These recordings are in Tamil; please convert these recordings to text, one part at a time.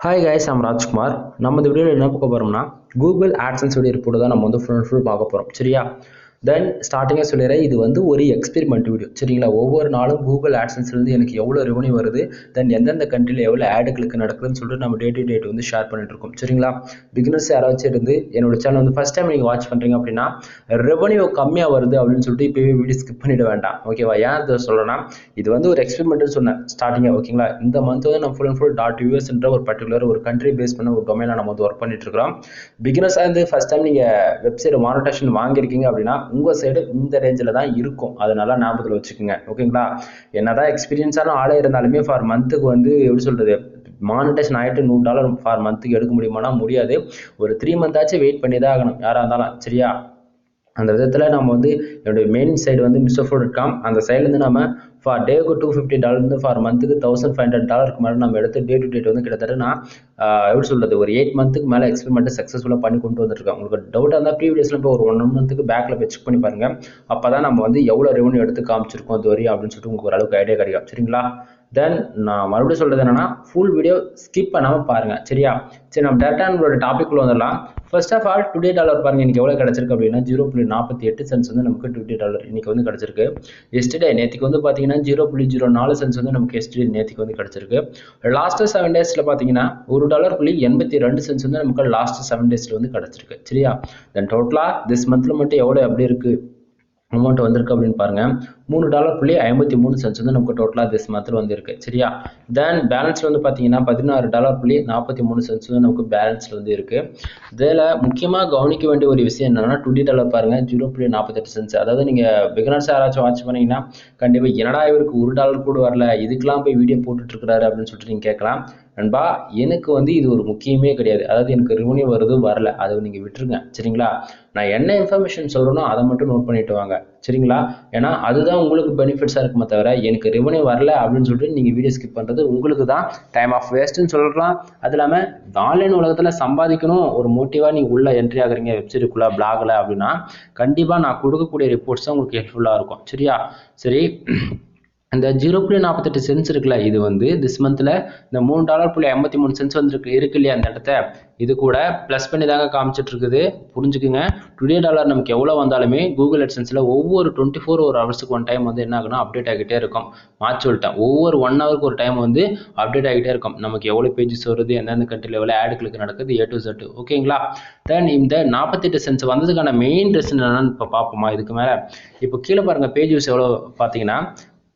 Hi guys, I'm Rajkumar. நம்ம இந்த வீடியோல என்ன பார்க்க போறோம்னா Google AdSense உடைய ரிப்போர்ட் தான் நம்ம வந்து ஃபுல் பார்க்க போறோம். சரியா? தென் ஸ்டார்டிங்கா சொல்லிறேன், இது வந்து ஒரு எக்ஸ்பெரிமெண்ட் வீடியோ. சரிங்களா? ஒவ்வொரு நாளும் Google AdSense ல இருந்து எனக்கு எவ்வளவு ரெவென்யூ வருது, தென் எந்தெந்த கண்ட்ரில எவ்வளவு ஆட் கிளிக் நடக்குதுன்னு சொல்லிட்டு நம்ம டே டு டே வந்து ஷேர் பண்ணிட்டு இருக்கோம். சரிங்களா? பிகினர்ஸ் யாராச்சும் இருந்து என்னோட சேனல் வந்து ஃபர்ஸ்ட் டைம் நீங்க வாட்ச் பண்றீங்க அப்படின்னா ரெவென்யூ கம்மியா வருது அப்படின்னு சொல்லிட்டு இப்பவே வீடியோ ஸ்கிப் பண்ணிட வேண்டாம். ஓகேவா? ஏன் இதை சொல்றேன்னா இது வந்து ஒரு எக்ஸ்பெரிமெண்ட்னு சொன்னேன் ஸ்டார்டிங்கா. ஓகேங்களா? இந்த மந்த் வந்து நம்ம ஃபுல் .us என்ற ஒரு பர்டிகுலர் ஒரு கண்ட்ரி பேஸ் பண்ண ஒரு டொமைன்ல நம்ம வந்து ஒர்க் பண்ணிட்டு இருக்கோம். பிகினர்ஸா இருந்து ஃபர்ஸ்ட் டைம் நீங்க வெப்சைட் மானிட்டேஷன் வாங்கியிருக்கீங்க அப்படின்னா உங்க சைடு இந்த ரேஞ்சில தான் இருக்கும். அதனால ஞாபகத்துல வச்சுக்கோங்க. ஓகேங்களா? என்னதான் எக்ஸ்பீரியன்ஸான ஆளே இருந்தாலுமே ஃபார் மந்த்துக்கு வந்து எப்படி சொல்றது, மானிட்டேஷன் ஆகிட்டு $100 ஃபார் மந்த்துக்கு எடுக்க முடியுமானா முடியாது. ஒரு 3 மந்த் ஆச்சு வெயிட் பண்ணி தான் ஆகணும் யாரா இருந்தாலும். சரியா? அந்த விதத்தில் நம்ம வந்து என்னுடைய மெயின் சைடு வந்து mr4.com அந்த சைட்லேருந்து நம்ம ஃபார் டேக்கு $250 வந்து ஃபார் மந்த்துக்கு $1,500 மேலே நம்ம எடுத்து டே டு டேட் வந்து கிட்டத்தட்ட நான் எப்படி சொல்கிறது ஒரு 8 மந்த்துக்கு மேலே எக்ஸ்பெரிமெண்ட்டை சக்ஸஸ்ஃபுல்லாக பண்ணி கொண்டு வந்துருக்கோம். உங்களுக்கு டவுட்டாக இருந்தால் ப்ரீவியஸில் இப்போ ஒரு 1 மந்த்துக்கு பேக்கில் போய் செக் பண்ணி பாருங்கள். அப்போ தான் நம்ம வந்து எவ்வளோ ரெவன்யூ எடுத்து காமிச்சிருக்கோம் அது வரையும் அப்படின்னு சொல்லிட்டு உங்களுக்கு ஓரளவுக்கு ஐடியா கிடைக்கும். சரிங்களா? தென் நான் மறுபடியும் சொல்கிறது என்னன்னா ஃபுல் வீடியோ ஸ்கிப் பண்ணாமல் பாருங்கள். சரியா? சரி, நம்ம டேரெக்டாக நம்மளோட டாபிக் வந்துடலாம். First of all today dollar பாருங்க, இன்னைக்கு எவ்வளோ கிடைச்சிருக்கு அப்படின்னா 0.48 சென்ட்ஸ் வந்து நமக்கு டுடே டாலர் இன்னைக்கு வந்து கிடைச்சிருக்கு. எஸ்டர்டே நேற்றுக்கு வந்து பார்த்தீங்கன்னா 0.04 சென்ட்ஸ் வந்து நமக்கு எஸ்டர்டே நேற்றுக்கு வந்து கிடைச்சிருக்கு. லாஸ்ட் 7 டேஸ்ல பார்த்தீங்கன்னா $1.82 வந்து நமக்கு லாஸ்ட் 7 டேஸ்ல வந்து கிடைச்சிருக்கு. சரியா? தென் டோட்டலா திஸ் மந்த்ல மட்டும் எவ்வளோ எப்படி இருக்கு அமௌண்ட் வந்திருக்கு அப்படின்னு பாருங்க, $3.53 வந்து நமக்கு டோட்டலா திஸ் மந்த்ல வந்து இருக்கு. சரியா? தென் பேலன்ஸ்ல வந்து பாத்தீங்கன்னா $16.43 வந்து நமக்கு பேலன்ஸ்ல வந்து இருக்கு. இதுல முக்கியமா கவனிக்க வேண்டிய ஒரு விஷயம் என்னன்னா டுடே டாலர் பாருங்க 0.48 அதாவது நீங்க பிகினர்ஸ் யாராச்சும் வாட்ச் பண்ணீங்கன்னா கண்டிப்பா என்னடா இவருக்கு $1 கூட வரல, இதுக்கெல்லாம் போய் வீடியோ போட்டுட்டு இருக்காரு அப்படின்னு சொல்லிட்டு நீங்க கேட்கலாம். நண்பா, எனக்கு வந்து இது ஒரு முக்கியமே கிடையாது. அதாவது எனக்கு ரெவன்யூ வருது வரல அதை நீங்க விட்டுருங்க. சரிங்களா? நான் என்ன இன்ஃபர்மேஷன் சொல்றேனோ அதை மட்டும் நோட் பண்ணிட்டு வாங்க. சரிங்களா? ஏன்னா அதுதான் உங்களுக்கு பெனிஃபிட்ஸா இருக்குமே தவிர எனக்கு ரெவன்யூ வரல அப்படின்னு சொல்லிட்டு நீங்க வீடியோ ஸ்கிப் பண்றது உங்களுக்கு தான் டைம் ஆஃப் வேஸ்ட்னு சொல்லலாம். அது இல்லாம ஆன்லைன் உலகத்துல சம்பாதிக்கணும் ஒரு மோட்டிவா நீங்க உள்ள என்ட்ரி ஆகுறீங்க வெப்சைட்டுக்குள்ள பிளாக்ல அப்படின்னா கண்டிப்பா நான் கொடுக்கக்கூடிய ரிப்போர்ட்ஸ் தான் உங்களுக்கு ஹெல்ப்ஃபுல்லா இருக்கும். சரியா? சரி, இந்த 0.48 சென்ட்ஸ் இருக்குல்ல, இது வந்து திஸ் மந்த்ல இந்த $3.83 வந்து இருக்கு இல்லையா அந்த இடத்த, இது கூட பிளஸ் பண்ணி தாங்க காமிச்சிட்டு இருக்குது. புரிஞ்சுக்குங்க. டுடே டாலர் நமக்கு எவ்வளவு வந்தாலுமே கூகுள் AdSenseல ஒவ்வொரு 24 ஹவர்ஸுக்கு ஒன் டைம் வந்து என்ன ஆகுனா அப்டேட் ஆகிட்டே இருக்கும். மாற்றி சொல்லிட்டேன், ஒவ்வொரு 1 ஹவருக்கு ஒரு டைம் வந்து அப்டேட் ஆகிட்டே இருக்கும். நமக்கு எவ்வளவு பேஜஸ் வருது, எந்தெந்த கண்ட்ரில எவ்வளவு ஆட் கிளிக் நடக்குது, A to Z. ஓகேங்களா? தென் இந்த 48 சென்ட்ஸ் வந்ததுக்கான மெயின் ரீசன் என்னன்னு இப்போ பார்ப்போமா. இதுக்கு மேல இப்போ கீழே பாருங்க பேஜ் வியூஸ் எவ்வளோ பார்த்தீங்கன்னா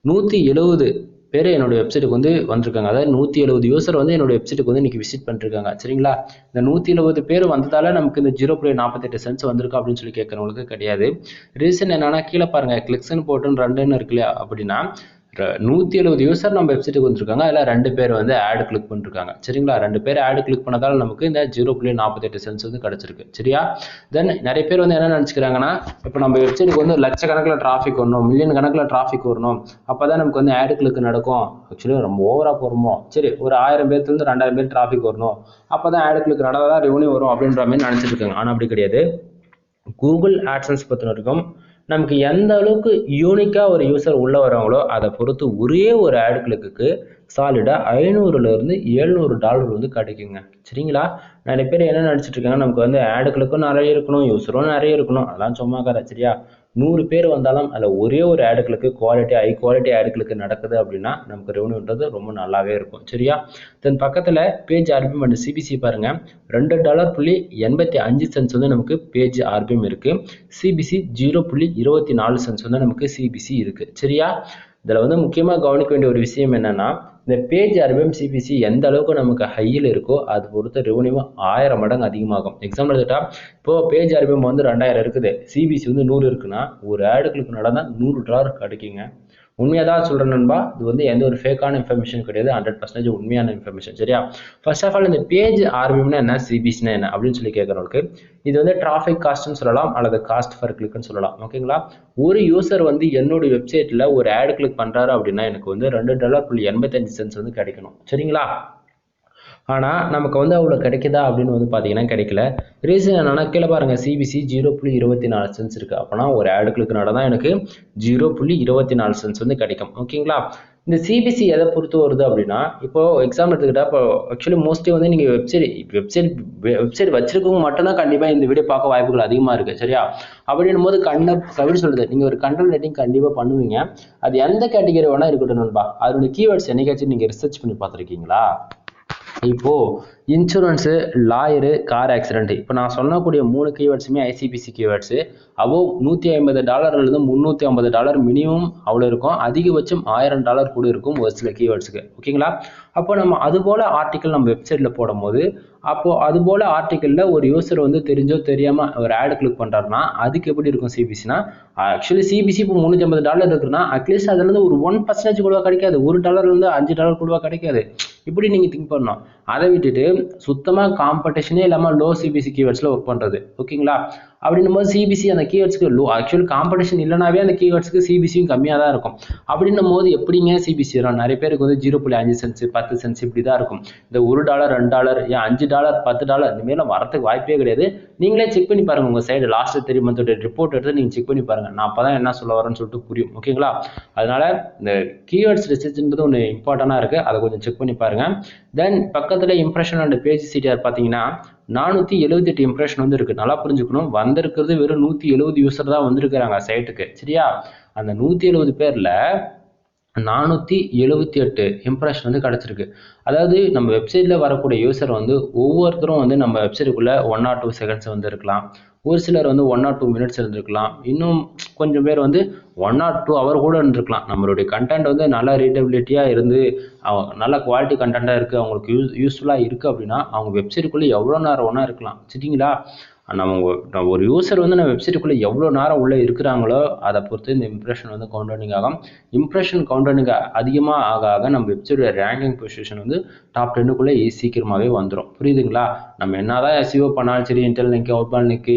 170 பேர் என்னோட வெப்சைட்டுக்கு வந்து வந்திருக்காங்க. அதாவது 170 யூசர் வந்து என்னோட வெப்சைட்டுக்கு வந்து இன்னைக்கு விசிட் பண்ணிருக்காங்க. சரிங்களா? இந்த 170 பேர் வந்ததால நமக்கு இந்த 0.48 சென்ட்ஸ் வந்திருக்கு அப்படின்னு சொல்லி கேட்கறவங்களுக்கு கிடையாது. ரீசன் என்னன்னா கீழே பாருங்க கிளிக்ஸ்ன்னு போட்டு 2ன்னு இருக்கு இல்லையா, அப்படின்னா 170 யூசர் நம்ம வெப்சைட்டுக்கு வந்துருக்காங்க. அதில் 2 பேர் வந்து ஆட் கிளிக் பண்ணிருக்காங்க. சரிங்களா? 2 பேர் ஆட் கிளிக் பண்ணதால நமக்கு இந்த 0.48 சென்ட்ஸ் வந்து கிடைச்சிருக்கு. சரியா? தென் நிறைய பேர் வந்து என்ன நினைச்சுக்கிறாங்கன்னா இப்போ நம்ம வெப்சைட்டுக்கு வந்து லட்சக்கணக்கில் டிராஃபிக் வரணும், மில்லியன் கணக்கில் டிராஃபிக் வரணும், அப்பதான் நமக்கு வந்து ஆட் கிளிக் நடக்கும். ஆக்சுவலி ரொம்ப ஓவரா போறோமோ, சரி ஒரு 1000 பேர்லேருந்து 2000 பேர் டிராஃபிக் வரணும், அப்பதான் ஆட் கிளிக் நடந்தாதான் ரெவன்யூ வரும் அப்படின்ற மாதிரி நினைச்சிட்டு இருக்காங்க. ஆனா அப்படி கிடையாது. கூகுள் AdSense பொறுத்த வரைக்கும் நமக்கு எந்த அளவுக்கு யூனிக்கா ஒரு யூசர் உள்ள வராங்களோ அதை பொறுத்து ஒரே ஒரு ஆட் கிளிக்கு சாலிடா $500 இருந்து $700 வந்து கிடைக்குங்க. சரிங்களா? நிறைய பேர் என்ன நினைச்சிட்டு இருக்காங்க, நமக்கு வந்து ஆட் கிளிக்கும் நிறைய இருக்கணும், யூசரும் நிறைய இருக்கணும், அதெல்லாம் சும்மா கதை. சரியா? 100 பேர் வந்தாலும் அதில் ஒரே ஒரு ஆட் கிளிக்கு ஹை குவாலிட்டி ஆட் கிளிக்கு நடக்குது அப்படின்னா நமக்கு ரெவன்யூன்றது ரொம்ப நல்லாவே இருக்கும். சரியா? தென் பக்கத்தில் பேஜ் ஆர்பிஎம் அண்ட் சிபிசி பாருங்க, $2.85 வந்து நமக்கு பேஜ் ஆர்பிஎம் இருக்கு. சிபிசி 0.24 வந்து நமக்கு சிபிசி இருக்கு. சரியா? இதில் வந்து முக்கியமாக கவனிக்க வேண்டிய ஒரு விஷயம் என்னன்னா இந்த பேஜ் ஆர்பிஎம் சிபிசி எந்த அளவுக்கு நமக்கு ஹையில் இருக்கோ அது பொறுத்த ரெவன்யூ 1000 மடங்கு அதிகமாகும். எக்ஸாம்பிள் எடுத்துட்டா இப்போ பேஜ் ஆர்பிஎம் வந்து 2000 இருக்குது, சிபிசி வந்து 100 இருக்குன்னா ஒரு ஆடு கிளிக் நடந்தால் $100 கிடைக்குங்க. உண்மையாக தான் சொல்கிறேன் நண்பா, இது வந்து எந்த ஒரு ஃபேக்கான இன்ஃபர்மேஷன் கிடையாது, 100% உண்மையான இன்ஃபர்மேஷன். சரியா? ஃபர்ஸ்ட் ஆஃப் ஆல் இந்த பேஜ் ஆர்பிஎம்னா என்ன, சிபிசினா என்ன அப்படின்னு சொல்லி கேட்குறவங்களுக்கு இது வந்து டிராஃபிக் காஸ்ட்னு சொல்லலாம் அல்லது காஸ்ட் ஃபர் கிளிக்னு சொல்லலாம். ஓகேங்களா? ஒரு யூசர் வந்து என்னோட வெப்சைட்டில் ஒரு ஆட் கிளிக் பண்ணுறாரு அப்படின்னா எனக்கு வந்து $2.85 வந்து கிடைக்கணும். சரிங்களா? ஆனால் நமக்கு வந்து அவ்வளோ கிடைக்குதா அப்படின்னு வந்து பார்த்தீங்கன்னா கிடைக்கல. ரீசன் என்னன்னா கீழே பாருங்க சிபிசி 0.24 சென்ட்ஸ் இருக்கு. அப்போனா ஒரு ஆடு கிளிக்னால தான் எனக்கு 0.24 சென்ட்ஸ் வந்து கிடைக்கும். ஓகேங்களா? இந்த சிபிசி எதை பொறுத்து வருது அப்படின்னா, இப்போ எக்ஸாம்பிள் எடுத்துக்கிட்டா, இப்போ ஆக்சுவலி மோஸ்ட்லி வந்து நீங்கள் வெப்சைட் வச்சிருக்கவங்க மட்டும்தான் கண்டிப்பாக இந்த வீடியோ பார்க்க வாய்ப்புகள் அதிகமாக இருக்குது, சரியா? அப்படின்னும் போது எப்படி சொல்றது, நீங்கள் ஒரு கண்டென்ட் ரைட்டிங் கண்டிப்பாக பண்ணுவீங்க. அது எந்த கேட்டகரி வேணா இருக்கட்டும் நண்பா. அதோட கீவேர்ட்ஸ் என்னைக்காச்சும் நீங்கள் ரிசர்ச் பண்ணி பார்த்துருக்கீங்களா? இப்போ இன்சூரன்ஸு, லாயரு, கார் ஆக்சிடென்ட், இப்போ நான் சொல்லக்கூடிய 3 கீவேர்ட்ஸுமே ஐசிபிசி கீவேர்ட்ஸு. அபோவ் $150 $350 மினிமம் அவ்வளோ இருக்கும். அதிகபட்சம் $1000 கூட இருக்கும் ஒரு சில கீவேர்ட்ஸுக்கு. ஓகேங்களா? அப்போ நம்ம அதுபோல் ஆர்டிக்கல் நம்ம வெப்சைட்டில் போடும்போது, அப்போது அதுபோல் ஆர்டிக்கலில் ஒரு யூசர் வந்து தெரிஞ்சோ தெரியாமல் ஒரு ஆடு கிளிக் பண்ணுறாருன்னா அதுக்கு எப்படி இருக்கும் சிபிசினா? ஆக்சுவலி சிபிசி இப்போ $350 இருக்குன்னா அட்லீஸ்ட் அதுலேருந்து ஒரு 1% கூட கிடைக்காது. $1 $5 கூட கிடைக்காது. இப்படி நீங்கள் திங்க் பண்ணணும். அதை விட்டுட்டு சுத்தமாக காம்படிஷனே இல்லாமல் லோ சிபிசி கீவேர்ட்ஸில் ஒர்க் பண்ணுறது. ஓகேங்களா? அப்படின்னும் போது சிபிசி அந்த கீவேர்ட்ஸ்க்கு லோ, ஆக்சுவலி காம்படிஷன் இல்லைனாவே அந்த கீவேர்ட்ஸ்க்கு சிபிசியும் கம்மியாக தான் இருக்கும். அப்படின்னும் போது எப்படிங்க சிபிசி வரும்? நிறைய பேருக்கு வந்து 0.5 சென்ட்ஸ் 10 சென்ட்ஸ் இப்படி தான் இருக்கும். இந்த $1 $2 ஏன் $5 $10 இந்தமாரிலாம் வரத்துக்கு வாய்ப்பே கிடையாது. நீங்களே செக் பண்ணி பாருங்கள். உங்கள் சைடு லாஸ்ட் 3 மந்தோட ரிப்போர்ட் எடுத்து நீங்கள் செக் பண்ணி பாருங்கள். நான் அப்போ தான் என்ன சொல்ல வரேன்னு சொல்லிட்டு புரியும். ஓகேங்களா? அதனால் இந்த கீவேர்ட்ஸ் ரிசர்ச்ன்றது ஒன்று இம்பார்ட்டண்டாக இருக்குது. அதை கொஞ்சம் செக் பண்ணி பாருங்கள். தென் பக்கத்தில் இம்ப்ரெஷன் அண்ட் பேஜ் சிடிஆர் பார்த்தீங்கன்னா 478 இம்ப்ரெஷன் வந்து இருக்குது. நல்லா புரிஞ்சுக்கணும். வந்திருக்கிறது வெறும் 170 யூசர் தான் வந்திருக்கிறாங்க சைட்டுக்கு, சரியா? அந்த 170 பேரில் 478 இம்ப்ரெஷன் வந்து கிடச்சிருக்கு. அதாவது நம்ம வெப்சைட்டில் வரக்கூடிய யூசர் வந்து ஒவ்வொருத்தரும் வந்து நம்ம வெப்சைட்டுக்குள்ளே 1 or 2 செகண்ட்ஸ் வந்து இருக்கலாம். ஒரு சிலர் வந்து 1 or 2 மினிட்ஸ் இருந்திருக்கலாம். இன்னும் கொஞ்சம் பேர் வந்து 1 or 2 hour கூட இருந்திருக்கலாம். நம்மளுடைய கண்டென்ட் வந்து நல்ல ரீடபிலிட்டியாக இருந்து நல்ல குவாலிட்டி கண்டென்ட்டாக இருக்குது, அவங்களுக்கு யூஸ்ஃபுல்லாக இருக்குது அப்படின்னா அவங்க வெப்சைட்டுக்குள்ளே எவ்வளோ நேரம் வேணா இருக்கலாம், சரிங்களா? நம்ம ஒரு யூசர் வந்து நம்ம வெப்சைட்டுக்குள்ளே எவ்வளோ நேரம் உள்ளே இருக்கிறாங்களோ அதை பொறுத்து இந்த இம்ப்ரெஷன் வந்து கவுண்டனிங் ஆகும். இம்ப்ரெஷன் கவுண்டனிங் அதிகமாக ஆக நம்ம வெப்சைட்டோட ரேங்கிங் பொசிஷன் வந்து டாப் 10க்குள்ளே சீக்கிரமாகவே வந்துடும். புரியுதுங்களா? நம்ம என்னதான் எஸ்இஓ பண்ணாலும் சரி, internal link, outbound link,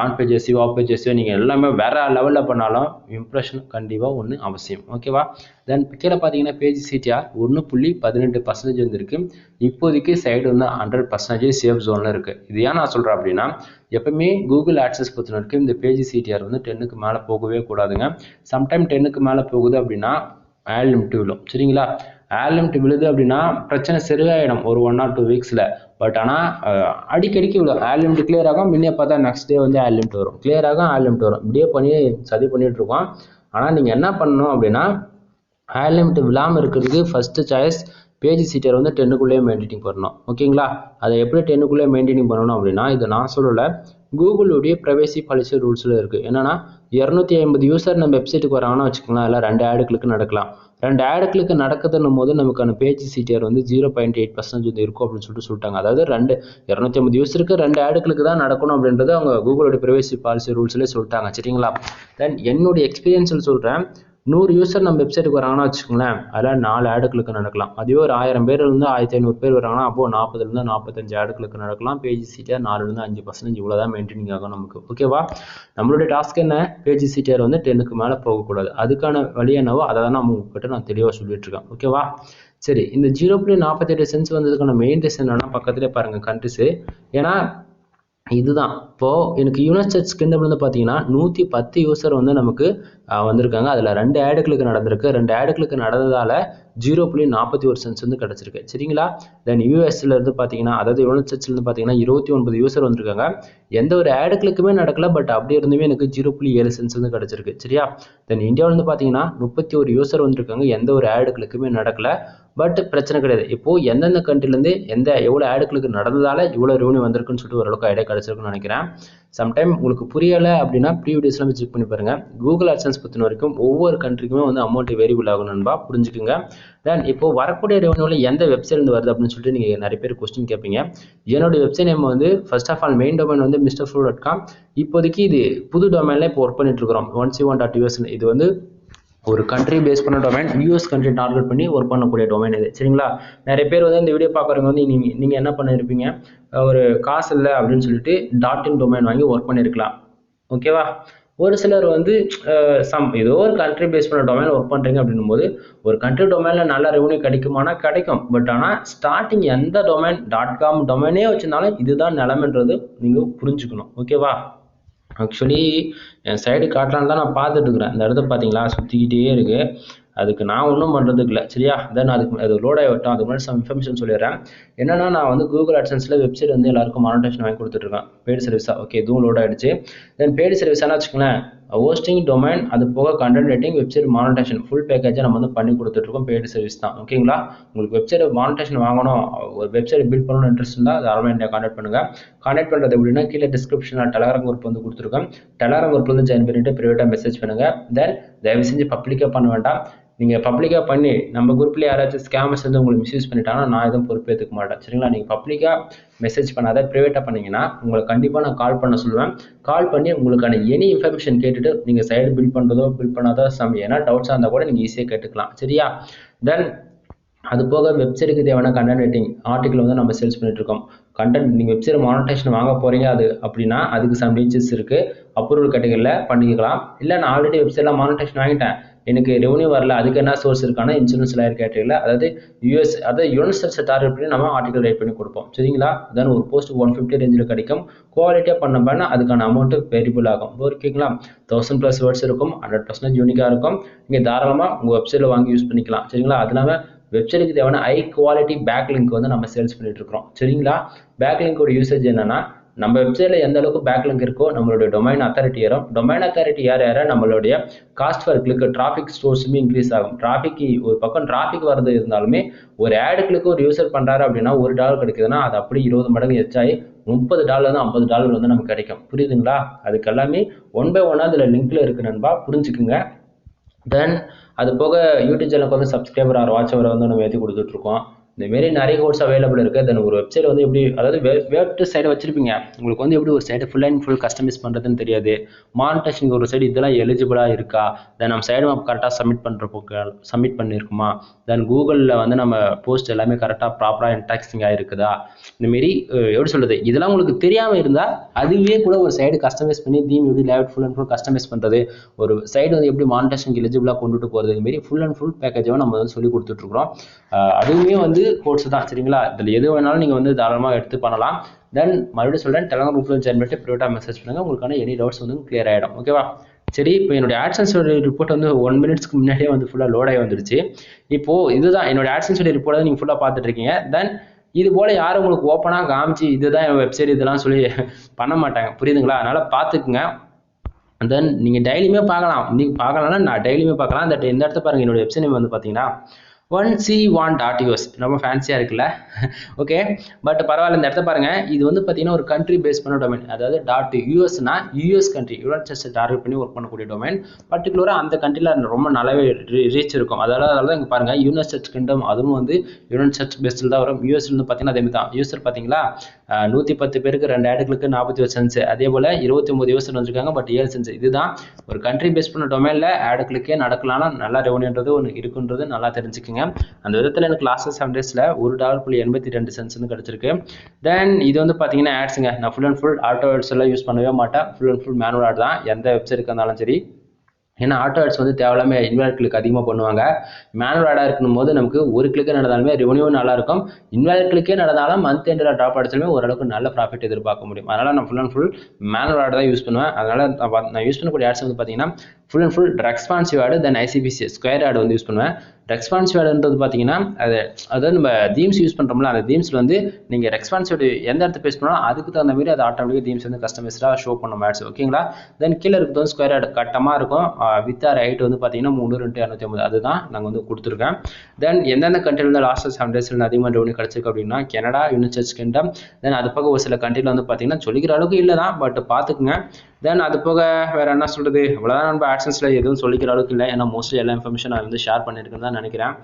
on page SEO, off page SEO, நீங்கள் எல்லாமே வேற லெவலில் பண்ணாலும் இம்ப்ரெஷன் கண்டிப்பாக ஒன்று அவசியம். ஓகேவா? தென் கீழே பார்த்தீங்கன்னா பேஜ் சிடிஆர் 1.18% வந்துருக்கு. இப்போதைக்கு சைடு வந்து 100% சேஃப் ஜோனில் இருக்குது. இது ஏன் நான் சொல்கிறேன் அப்படின்னா, எப்பவுமே கூகுள் ஆட்சன்ஸ் பொறுத்த வரைக்கும் இந்த பேஜ் சிடிஆர் வந்து 10க்கு மேலே போகவே கூடாதுங்க. சம்டைம் 10க்கு மேலே போகுது அப்படின்னா ஆட் லிமிட் விழும், சரிங்களா? ஆட் லிமிட் விழுது அப்படின்னா பிரச்சனை சரியாயிடும் ஒரு 1 or 2 வீக்ஸில். பட் ஆனால் அடிக்கடிக்கு விழும். ஆட் லிமிட் கிளியர் ஆகும், முன்னே பார்த்தா நெக்ஸ்ட் டே வந்து ஆட் லிமிட் வரும், கிளியர் ஆகும், ஆட் லிமிட் வரும். இப்படியே பண்ணி சதி பண்ணிட்டு இருக்கோம். ஆனால் நீங்கள் என்ன பண்ணணும் அப்படின்னா, ஆட் லிமிட் விழாமல் இருக்கிறதுக்கு ஃபஸ்ட்டு சாய்ஸ் பேஜ் சிடிஆர் வந்து 10க்குள்ளேயே மெயின்டைனிங் பண்ணணும். ஓகேங்களா? அதை எப்படி 10க்குள்ளேயே மெயின்டைனிங் பண்ணணும் அப்படின்னா, இதை நான் சொல்லலை, கூகுளுடைய ப்ரைவேசி பாலிசி ரூல்ஸில் இருக்குது. என்னன்னா 250 யூசர் நம்ம வெப்சைட்டுக்கு வராங்கன்னா வச்சுக்கலாம், இல்லை 2 ஆடு கிளிக்கு நடக்கலாம். 2 ஆடு கிளிக்கு நடக்குதுன்னும் போது நமக்கான பேஜ் சிடிஆர் வந்து 0.8% வந்து இருக்கும் அப்படின்னு சொல்லிட்டாங்க. அதாவது 250 யூசருக்கு 2 ஆடு கிளிக்கு தான் நடக்கணும் அப்படின்றது அவங்க கூகுளுடைய ப்ரைவேசி பாலிசி ரூல்ஸ்லேயே சொல்லிட்டாங்க, சரிங்களா? தென் என்னுடைய எக்ஸ்பீரியன்ஸில் சொல்கிறேன், 100 யூசர் நம்ம வெப்சைட்டுக்கு வராங்கன்னா வச்சுக்கோங்களேன், அதில் 4 ஆடு கிளிக்கு நடக்கலாம். அதுவே ஒரு 1000 பேர்லேருந்து 1500 பேர் வராங்கன்னா அப்போது 40லேருந்து 45 ஆடு கிளிக்கு நடக்கலாம். பேஜ் சிடிஆர் 4லேருந்து 5% இவ்வளோ தான் மெயின்டைனிங் ஆகும் நமக்கு. ஓகேவா? நம்மளுடைய டாஸ்க் என்ன? பேஜ் சிடிஆர் வந்து 10க்கு மேலே போகக்கூடாது. அதுக்கான வழி என்னவோ அதை தான் நான் உங்ககிட்ட நான் தெளிவாக சொல்லிட்டு இருக்கேன். ஓகேவா? சரி, இந்த 0.48 சென்ட்ஸ் வந்ததுக்கான மெயின் ரீசன் என்னன்னா, பக்கத்திலே பாருங்கள் கண்ட்ரிஸு. ஏன்னா இதுதான் இப்போது எனக்கு யுனைடெட் கிங்டம்ல வந்து பார்த்தீங்கன்னா 110 யூசர் வந்து நமக்கு வந்திருக்காங்க. அதில் 2 ஆடு கிளிக்கு நடந்திருக்கு. 2 ஆடு கிளிக்கு நடந்ததால் 0.41 சென்ட்ஸ் வந்து கிடச்சிருக்கு, சரிங்களா? தென் யூஎஸ்ல இருந்து பார்த்தீங்கன்னா, அதாவது யுனைடெட்ஸ்லேருந்து பார்த்தீங்கன்னா 29 யூசர் வந்திருக்காங்க. எந்த ஒரு ஆடு கிளிக்குமே நடக்கல, பட் அப்படி இருந்துமே எனக்கு 0.7 சென்ட்ஸ் வந்து கிடச்சிருக்கு, சரியா? தென் இந்தியாவிலேருந்து பார்த்தீங்கன்னா 31 யூசர் வந்திருக்காங்க. எந்த ஒரு ஆடு கிளிக்குமே நடக்கல, பட் பிரச்சனை கிடையாது. இப்போது எந்தெந்த கண்ட்ரிலேருந்து எவ்வளோ ஆடு கிளிக்கு நடந்ததால் இவ்வளோ ரெவன்யூ வந்திருக்குன்னு சொல்லிட்டு ஓரளவுக்கு ஐடியா கிடச்சிருக்குன்னு நினைக்கிறேன். சம்டைம் உங்களுக்கு புரியலை அப்படின்னா ப்ரீவியஸ்லாம் செக் பண்ணி பாருங்கள். கூகுள் ஆட்சன்ஸ் பொறுத்த வரைக்கும் ஒவ்வொரு கண்ட்ரிக்குமே வந்து அமௌண்ட் வேரியபிள் ஆகும் நண்பா, புரிஞ்சுக்குங்க. தென் இப்போ வரக்கூடிய ரெவன்யூவில் எந்த வெப்சைட்லேருந்து வருது அப்படின்னு சொல்லிட்டு நீங்கள் நிறைய பேர் கொஸ்டின் கேட்பீங்க. என்னோட வெப்சைட் நேம் வந்து first of all main domain வந்து mrflow.com. இப்போதைக்கு இது புது டொமைனில் இப்போ ஒர்க் பண்ணிட்டு இருக்கிறோம், 1c1.us. இது வந்து ஒரு கண்ட்ரி பேஸ் பண்ண டொமைன், யூஎஸ் கண்ட்ரி டார்கெட் பண்ணி ஒர்க் பண்ணக்கூடிய டொமைன் இது, சரிங்களா? நிறைய பேர் வந்து இந்த வீடியோ பார்க்குறவங்க வந்து நீங்கள் என்ன பண்ணியிருப்பீங்க, ஒரு காசு இல்லை அப்படின்னு சொல்லிட்டு .in டொமைன் வாங்கி ஒர்க் பண்ணியிருக்கலாம், ஓகேவா? ஒரு சிலர் வந்து ஏதோ ஒரு கண்ட்ரி பேஸ் பண்ண டொமைன் ஒர்க் பண்ணுறீங்க அப்படின்னும் போது ஒரு கண்ட்ரி டொமைனில் நல்ல ரெவன்யூ கிடைக்குமானா கிடைக்கும். பட் ஆனால் ஸ்டார்டிங் எந்த டொமைன் .com டொமைனே வச்சுருந்தாலும் இதுதான் நிலைமைன்றது நீங்கள் புரிஞ்சுக்கணும், ஓகேவா? ஆக்சுவலி என் சைடு காட்டலான்னு தான் நான் பார்த்துட்டு இருக்கிறேன். இந்த இடத்த பார்த்தீங்களா சுற்றிக்கிட்டே இருக்குது. அதுக்கு நான் ஒன்றும் பண்ணுறதுக்கு இல்லை சரியா. தென் அது லோட் ஆகிட்டோம். அதுக்கு முன்னாடி சம் இன்ஃபர்மேஷன் சொல்லிடுறேன். என்னன்னா நான் வந்து கூகுள் AdSenseல வெப்சைட் வந்து எல்லாருக்கும் மானிட்டேஷன் வாங்கி கொடுத்துட்ருக்கேன் பெய்டு சர்வீஸாக. ஓகே இதுவும் லோட் ஆகிடுச்சு. தென் பெய்டு சர்வீஸானா வச்சுக்கோங்களேன், ஹோஸ்டிங் டொமைன் அது போக content writing website monetization full பேக்கேஜாக நம்ம வந்து பண்ணி கொடுத்துட்ருக்கோம். பெய்டு சர்வீஸ் தான் ஓகேங்களா. உங்களுக்கு வெப்சைட் மானிட்டேஷன் வாங்கணும், ஒரு வெப்சைட் பில்ட் பண்ணணும்னு இன்ட்ரெஸ்ட் இருந்தால் அது ஆல்ரெடி கான்டாக்ட் பண்ணுங்கள். கான்டாக்ட் பண்ணுறது எப்படின்னா கீழே டிஸ்கிரிப்ஷனில் டெலகிராம் குரூப் வந்து கொடுத்துருக்கேன். டெலகிராம் குரூப் வந்து ஜாயின் பண்ணிட்டு ப்ரைவேட்டாக மெசேஜ் பண்ணுங்கள். தென் தயவு செஞ்சு பப்ளிக்காக பண்ண வேண்டாம். நீங்கள் பப்ளிக்காக பண்ணி நம்ம குரூப்லேயே யாராச்சும் ஸ்கேமர்ஸ் வந்து உங்களுக்கு மிஸ்யூஸ் பண்ணிட்டாங்கன்னா நான் எதுவும் பொறுப்பேற்றுக்க மாட்டேன் சரிங்களா. நீங்கள் பப்ளிக்காக மெசேஜ் பண்ணாத ப்ரைவேட்டாக பண்ணிங்கன்னா உங்களை கண்டிப்பாக நான் கால் பண்ண சொல்லுவேன். கால் பண்ணி உங்களுக்கான எனி இன்ஃபர்மேஷன் கேட்டுட்டு நீங்கள் சைடு பில்ட் பண்ணுறதோ பில்ட் பண்ணாதோ ஏன்னா டவுட்ஸாக இருந்தால் கூட நீங்கள் ஈஸியாக கேட்டுக்கலாம் சரியா. தென் அது போக வெப்சைட்டுக்கு தேவையான கண்டென்ட் ரைட்டிங் ஆர்டிக்கல் வந்து நம்ம சேல்ஸ் பண்ணிட்டு இருக்கோம். கண்டென்ட் நீங்கள் வெப்சைட் மானிட்டேஷன் வாங்க போகிறீங்க அது அப்படின்னா அதுக்கு சம் டீச்சர்ஸ் இருக்குது. அப்ரூவல் கேட்டகரியில் பண்ணிக்கலாம். இல்லை நான் ஆல்ரெடி வெப்சைட்டில் மானிட்டேஷன் வாங்கிட்டேன், எனக்கு ரெவன்யூ வரல, அதுக்கு என்ன சோர்ஸ் இருக்கான இன்சூரன்ஸ் லாயர் கேட்டகரியில் அதாவது யூனிவர்சல் டார்கெட் பண்ணி நம்ம ஆர்டிகல் ரைட் பண்ணி கொடுப்போம் சரிங்களா. தென் ஒரு போஸ்ட் 150 ரேஞ்சில் கிடைக்கும். குவாலிட்டியாக பண்ணோம்னா அதுக்கான அமௌண்ட்டு வேரியபிள் ஆகும் ஓகேங்களா. 1000+ வேர்ட்ஸ் இருக்கும், 100% யூனிக்காக இருக்கும். நீங்கள் தாராளமாக உங்கள் வெப்சைட்டில் வாங்கி யூஸ் பண்ணிக்கலாம் சரிங்களா. அது இல்லாமல் வெப்சைட்டுக்கு தேவையான ஹை குவாலிட்டி பேக்லிங்க் வந்து நம்ம சேல்ஸ் பண்ணிட்டு இருக்கிறோம் சரிங்களா. பேக்லிங்கோட யூசேஜ் என்னன்னா, நம்ம வெப்சைட்டில் எந்த அளவுக்கு பேக்லிங்க் இருக்கோ நம்மளுடைய டொமைன் அத்தாரிட்டி ஏறும். டொமைன் அத்தாரிட்டி யார் நம்மளுடைய காஸ்ட் பர் கிளிக் டிராஃபிக் ஸ்டோர்ஸுமே இன்க்ரீஸ் ஆகும். டிராஃபிக் ஒரு பக்கம் டிராஃபிக் வரது இருந்தாலுமே ஒரு ஆடு கிளிக்கு ஒரு யூசர் பண்ணுறாரு அப்படின்னா $1 கிடைக்குதுன்னா அது அப்படி 20 மடங்கு எச்சாகி $30 $50 வந்து நமக்கு கிடைக்கும் புரியுதுங்களா. அதுக்கு எல்லாமே 1 by 1 அதில் லிங்க்ல இருக்கு நண்பா, புரிஞ்சுக்குங்க. தென் அது போக யூடியூப் சேனலுக்கு வந்து சப்ஸ்கிரைபர் ஆர் வாட்ச் அவரை வந்து நம்ம ஏற்றி கொடுத்துட்ருக்கோம். இந்தமாரி நிறைய கோர்ஸ் அவைலபிள் இருக்குது. தென் ஒரு வெப்சைட் வந்து எப்படி அதாவது வெப் சைடை வச்சிருப்பீங்க, உங்களுக்கு வந்து எப்படி ஒரு சைடை ஃபுல் அண்ட் ஃபுல் கஸ்டமைஸ் பண்ணுறதுன்னு தெரியாது. மானிட்டேஷனுக்கு ஒரு சைடு இதெல்லாம் எலிஜிபிளாக இருக்கா, தென் நம்ம சைடு மேப் கரெக்டாக சப்மிட் பண்ணியிருக்குமா, தென் கூகுளில் வந்து நம்ம போஸ்ட் எல்லாமே கரெக்டாக ப்ராப்பராக இன்டாக்சிங் ஆகிருக்குதா, இந்தமாரி எப்படி சொல்கிறது இதெல்லாம் உங்களுக்கு தெரியாமல் இருந்தால் அதுவே கூட ஒரு சைடு கஸ்டமைஸ் பண்ணி தீம் எப்படி layout full and full customise பண்ணுறது, ஒரு சைடு வந்து எப்படி மானிட்டேஷனுக்கு எலிஜிபிளாக கொண்டுட்டு போகிறது, இதுமாரி ஃபுல் அண்ட் ஃபுல் பேக்கேஜாக நம்ம வந்து சொல்லி கொடுத்துட்ருக்குறோம். அதுவுமே வந்து கோர்ஸ் தான் சரிங்களா. இதில் எது வேணாலும் நீங்கள் வந்து தாராளமாக எடுத்து பண்ணலாம். தென் மறுபடியும் சொல்கிறேன், டெலகிராம் குரூப்பில் ஜாயின் பண்ணிட்டு ப்ரைவேட்டாக மெசேஜ் பண்ணுங்கள், உங்களுக்கான எனி டவுட்ஸ் வந்து கிளியர் ஆகிடும் ஓகேவா. சரி, இப்போ என்னோட AdSense ரிப்போர்ட் வந்து 1 மினிட்ஸ்க்கு முன்னாடியே வந்து ஃபுல்லாக லோட் ஆகி வந்துருச்சு. இப்போது இதுதான் என்னோட AdSense ரிப்போர்ட் தான் நீங்கள் ஃபுல்லாக பார்த்துட்டு இருக்கீங்க. தென் இது போல் யாரும் உங்களுக்கு ஓப்பனாக காமிச்சு இதுதான் என் வெப்சைட் இதெல்லாம் சொல்லி பண்ண மாட்டாங்க புரியுதுங்களா. அதனால் பார்த்துக்குங்க. தென் நீங்கள் டெய்லியுமே பார்க்கலாம், இன்றைக்கி பார்க்கலாம்னா நான் டெய்லியுமே பார்க்கலாம். இந்த இடத்த பாருங்கள், என்னோட வெப்சைட் நேம் வந்து பார்த்தீங்கன்னா 1c1.us ரொம்ப ஃபேன்சியாக இருக்குல்ல ஓகே. பட் பரவாயில்ல, இந்த இடத்த பாருங்கள், இது வந்து பார்த்தீங்கன்னா ஒரு கண்ட்ரி பேஸ் பண்ண டொமைன், அதாவது .usனா US country United States target பண்ணி ஒர்க் பண்ணக்கூடிய டொமைன். பர்டிகுலராக அந்த கண்ட்ரியில் ரொம்ப நல்லாவே ரீச் இருக்கும். அதனால தான் இங்கே பாருங்கள் யுனைடெட் ஸ்டேட்ஸ் கிங்டம், அதுவும் வந்து யுனைடெட் ஸ்டேட்ஸ் பேஸில் தான் வரும். யூஎஸ் வந்து பார்த்தீங்கன்னா அதே மாதிரி தான். யூசர் பார்த்தீங்களா 110 பேருக்கு 2 ஆடுகளுக்கு 41 சென்ஸ், அதே போல் 29 யூசர் வந்திருக்காங்க, பட் 7 சென்ஸ். இதுதான் ஒரு கண்ட்ரி பேஸ் பண்ண டொமைனில் ஆடுகளுக்கே நடக்கலாம்னா நல்லா ரெவன்யூன்றது ஒன்று இருக்குன்றது நல்லா தெரிஞ்சுக்குங்க. அந்த விதத்தில் எனக்கு லாஸ்ட் 7 டேஸில் $1.82 கிடைச்சிருக்கு. தென் இது வந்து பார்த்தீங்கன்னா ஆட்ஸுங்க, நான் full and full auto ads எல்லாம் யூஸ் பண்ணவே மாட்டேன். Full and full manual ad தான் எந்த வெப்சைட்டுக்கு இருந்தாலும் சரி. ஏன்னா ஆட்டோ ஆட்ஸ் வந்து தேவையில்லாம இன்வாலிட் கிளிக் அதிகமாக பண்ணுவாங்க. மேனுவல் ஆடாக இருக்கணும் போது நமக்கு ஒரு கிளிக்கே நடந்தாலுமே ரெவன்யூ நல்லா இருக்கும். இன்வாலிட் கிளிக்கே நடந்தாலும் மந்த் எண்டில் ட்ராப் அடிச்சாலுமே ஓரளவுக்கு நல்ல ப்ராஃபிட் எதிர்பார்க்க முடியும். அதனால் நான் full and full manual ad தான் யூஸ் பண்ணுவேன். அதனால் நான் யூஸ் பண்ணக்கூடிய ஆட்ஸ் வந்து பார்த்தீங்கன்னா ஃபுல் அண்ட் ஃபுல் ரெஸ்பான்சிவ் ஆடு, தென் ஐசிபிசி ஸ்கொயர் ஆடு வந்து யூஸ் பண்ணுவேன். ரெஸ்பான்சிவ் ஆடுன்றது பார்த்தீங்கன்னா அதாவது நம்ம தீம்ஸ் யூஸ் பண்ணுறோம்ல, அந்த தீம்ஸில் வந்து நீங்கள் ரெஸ்பான்சிவ் எந்த இடத்த பேஸ் பண்ணாலும் அதுக்கு தகுந்த மாதிரி அது ஆட்டோமேட்டிக்காக தீம்ஸ் வந்து கஸ்டமைஸ்டாக ஷோ பண்ணும் ஆட்ஸ் ஓகேங்களா. தென் கீழே இருக்கிறது வந்து ஸ்கொயர் ஆடு கட்டமாக இருக்கும். வித் ஆர் ஹைட் வந்து பார்த்தீங்கன்னா 3x250, அதுதான் நாங்கள் வந்து கொடுத்துருக்கேன். தென் எந்தெந்த கண்ட்ரியில் வந்து லாஸ்ட் 7 டேஸில் அதிகமாக ரெவன்யூ கிடச்சிருக்கு அப்படின்னா கனடா, யுனைடெட் ஸ்டேட்ஸ் கிங்டம், தென் அது போக ஒரு சில கண்ட்ரியில் வந்து பார்த்தீங்கன்னா சொல்லிக்கிற அளவுக்கு இல்லை தான், பட் பார்த்துக்குங்க. தென் அது போக வேறு என்ன சொல்கிறது, இவ்வளோதான் நம்ம AdSenseல எதுவும் சொல்லிக்கிற அளவுக்கு இல்லை. ஏன்னா மோஸ்ட்லி எல்லா இன்ஃபர்மேஷன் நான் வந்து ஷேர் பண்ணியிருக்கேன்னு தான் நினைக்கிறேன்.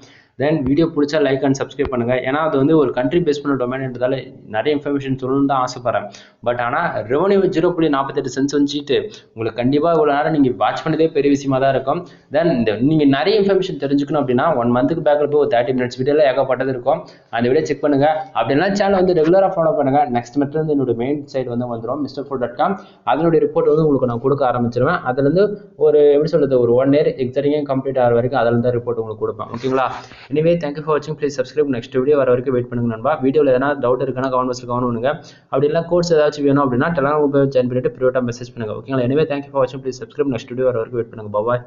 தென் வீடியோ பிடிச்சா லைக் அண்ட் சப்ஸ்கிரைப் பண்ணுங்கள். ஏன்னா அது வந்து ஒரு கண்ட்ரி பேஸ் பண்ண டொமைன்ன்றதால நிறைய இன்ஃபர்மேஷன் சொல்லணும்னு தான் ஆசைப்பட்றேன். பட் ஆனால் ரெவன்யூ 0.48 சென்ஸ் வந்துட்டு உங்களுக்கு கண்டிப்பாக இவ்வளோ நேரம் நீங்கள் வாட்ச் பண்ணதே பெரிய விஷயமா தான் இருக்கும். தென் நீங்கள் நிறைய இன்ஃபர்மேஷன் தெரிஞ்சுக்கணும் அப்படின்னா 1 மந்த்துக்கு பேக்கில் போய் ஒரு 30 மினிட்ஸ் வீடியோவில் ஏகப்பட்டது இருக்கும். அந்த வீடியோ செக் பண்ணுங்கள். அப்படின்னா சேனல் வந்து ரெகுலராக ஃபாலோ பண்ணுங்கள். நெக்ஸ்ட் மட்டும் வந்து என்னோட மெயின் சைட் வந்து வந்துடும் mrfood.com. அதனுடைய ரிப்போர்ட் வந்து உங்களுக்கு நான் கொடுக்க ஆரம்பிச்சிருவேன். அதுலேருந்து ஒரு எப்படி சொல்கிறது ஒரு 1 year எக்ஸாக்டாக கம்ப்ளீட் ஆகிற வரைக்கும் அதில் தான் ரிப்போர்ட் உங்களுக்கு கொடுப்பேன் ஓகேங்களா. எனிவே தேங்க்யூ ஃபார் வாட்சிங். Please subscribe. நெக்ஸ்ட் வீடியோ வர வரைக்கும் வெயிட் பண்ணுங்க நண்பா. வீடியோவில் எதனா டவுட் இருக்குன்னா கமெண்ட் பாக்ஸில் கமெண்ட் பண்ணுங்க. அப்படி இல்லை கோர்ஸ் ஏதாச்சும் வேணும் அப்படின்னா டெலகிராம் ஜாயின் பண்ணிட்டு ப்ரைவேட்டாக மெசேஜ் பண்ணுங்க ஓகேங்களா. எனிவே தேங்க்யூ ஃபார் வாட்சிங். Please subscribe. நெக்ஸ்ட் வீடியோ வர வரைக்கும் வெயிட் பண்ணுங்க. பாய்.